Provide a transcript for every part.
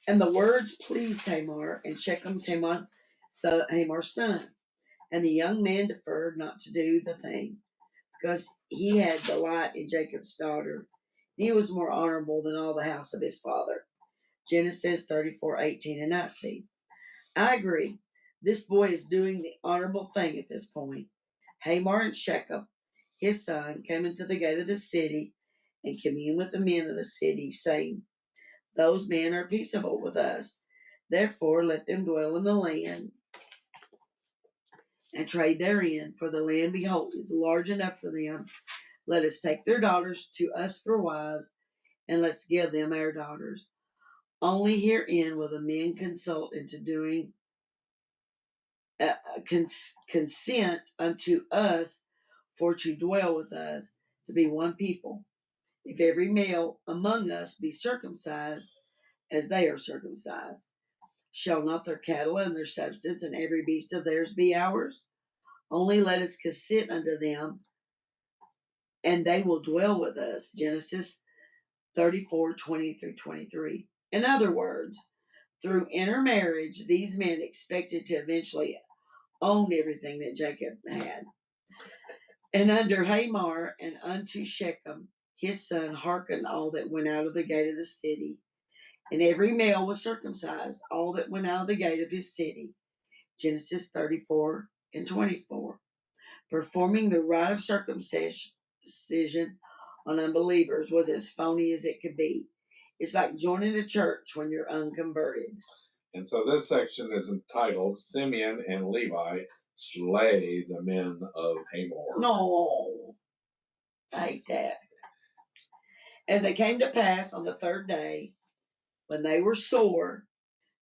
And the words pleased Hamor and Shechem's Hamar's son. And the young man deferred not to do the thing, because he had delight in Jacob's daughter. He was more honorable than all the house of his father. Genesis 34:18 and 19. I agree. This boy is doing the honorable thing at this point. Hamor and Shechem, his son, came into the gate of the city and communed with the men of the city, saying, those men are peaceable with us. Therefore, let them dwell in the land and trade therein, for the land, behold, is large enough for them. Let us take their daughters to us for wives, and let's give them our daughters. Only herein will the men consult into doing consent unto us for to dwell with us, to be one people. If every male among us be circumcised, as they are circumcised, shall not their cattle and their substance and every beast of theirs be ours? Only let us consent unto them, and they will dwell with us. Genesis 34:20 through 23. In other words, through intermarriage, these men expected to eventually own everything that Jacob had. And under Hamor and unto Shechem, his son, hearkened all that went out of the gate of the city, and every male was circumcised, all that went out of the gate of his city. Genesis 34:24. Performing the rite of circumcision on unbelievers was as phony as it could be. It's like joining a church when you're unconverted. And so this section is entitled Simeon and Levi Slay the Men of Hamor. No, I hate that. As they came to pass on the third day, when they were sore,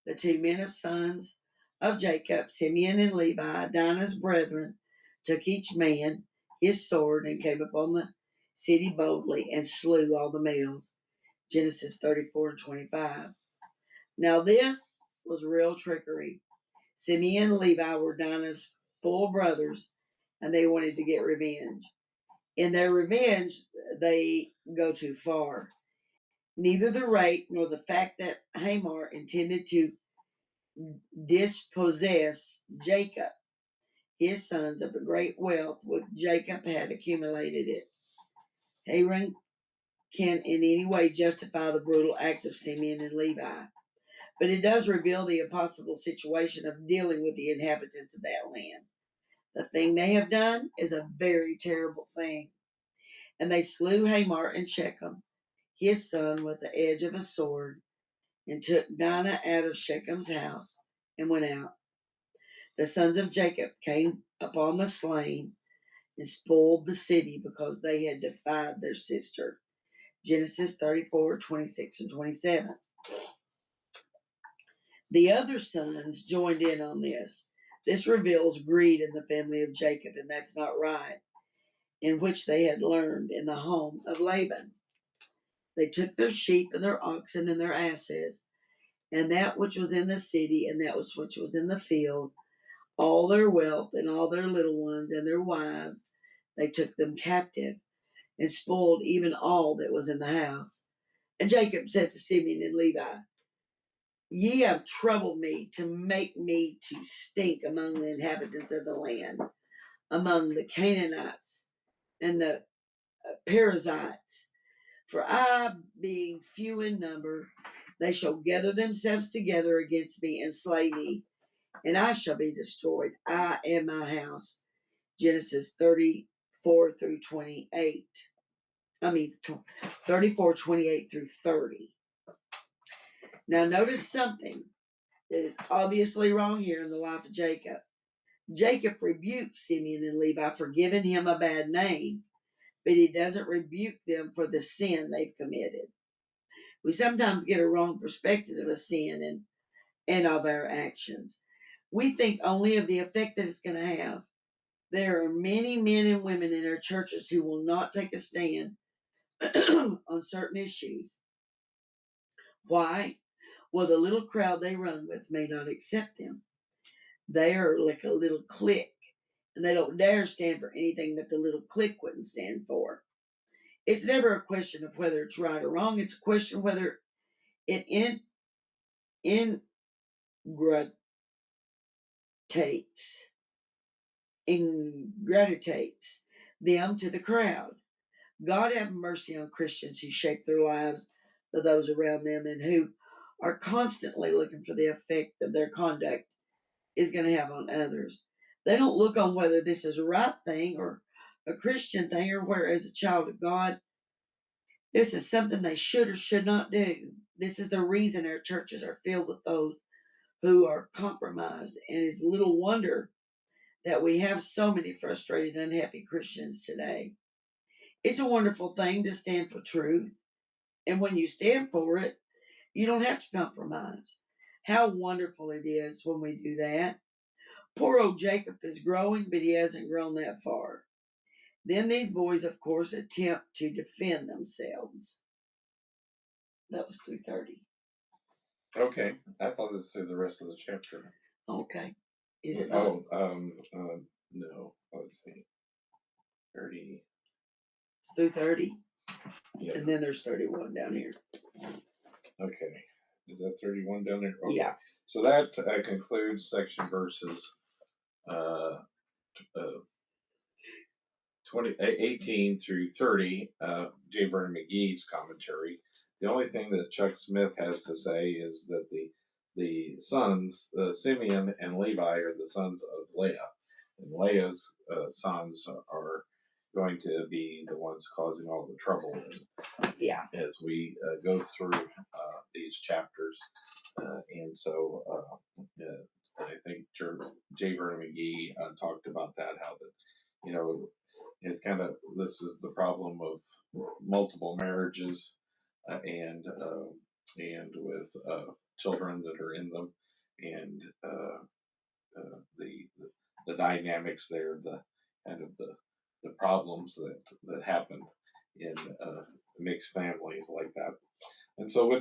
the two men of sons of Jacob, Simeon and Levi, Dinah's brethren, took each man his sword and came upon the city boldly and slew all the males. Genesis 34:25. Now this was real trickery. Simeon and Levi were Dinah's full brothers, and they wanted to get revenge. In their revenge, they go too far. Neither the rape nor the fact that Hamor intended to dispossess Jacob, his sons, of the great wealth which Jacob had accumulated it. Aaron can in any way justify the brutal act of Simeon and Levi, but it does reveal the impossible situation of dealing with the inhabitants of that land. The thing they have done is a very terrible thing. And they slew Hamor and Shechem, his son, with the edge of a sword, and took Dinah out of Shechem's house and went out. The sons of Jacob came upon the slain and spoiled the city because they had defied their sister. Genesis 34:26 and 27. The other sons joined in on this. This reveals greed in the family of Jacob, and that's not right, in which they had learned in the home of Laban. They took their sheep and their oxen and their asses, and that which was in the city and that which was in the field, all their wealth and all their little ones and their wives, they took them captive and spoiled even all that was in the house. And Jacob said to Simeon and Levi, ye have troubled me to make me to stink among the inhabitants of the land, among the Canaanites and the Perizzites. For I, being few in number, they shall gather themselves together against me and slay me, and I shall be destroyed, I and my house. Genesis 34:28. 34:28 through 30. Now, notice something that is obviously wrong here in the life of Jacob. Jacob rebuked Simeon and Levi for giving him a bad name, but he doesn't rebuke them for the sin they've committed. We sometimes get a wrong perspective of a sin and of our actions. We think only of the effect that it's going to have. There are many men and women in our churches who will not take a stand on certain issues. Why? Well, the little crowd they run with may not accept them. They are like a little clique, and they don't dare stand for anything that the little clique wouldn't stand for. It's never a question of whether it's right or wrong. It's a question of whether it ingratitates them to the crowd. God have mercy on Christians who shape their lives of those around them and who are constantly looking for the effect of their conduct is going to have on others. They don't look on whether this is a right thing or a Christian thing or where, as a child of God, this is something they should or should not do. This is the reason our churches are filled with those who are compromised, and it's little wonder that we have so many frustrated, unhappy Christians today. It's a wonderful thing to stand for truth, and when you stand for it, you don't have to compromise. How wonderful it is when we do that. Poor old Jacob is growing, but he hasn't grown that far. Then these boys, of course, attempt to defend themselves. That was 3:30. Okay, I thought this was the rest of the chapter. Okay. Is it not? No. Let's see. 30. It's through 30. Yeah. And then there's 31 down here. Okay. Is that 31 down there? Okay. Yeah. So that concludes section verses uh, 18 through 30, J. Vernon McGee's commentary. The only thing that Chuck Smith has to say is that the sons, Simeon and Levi, are the sons of Leah, and Leah's sons are going to be the ones causing all the trouble. Yeah. As we go through these chapters, and so I think J. Vernon McGee talked about that, how that it's kind of, this is the problem of multiple marriages and with children that are in them, and the dynamics there, the kind of the problems that happen in mixed families like that. And so with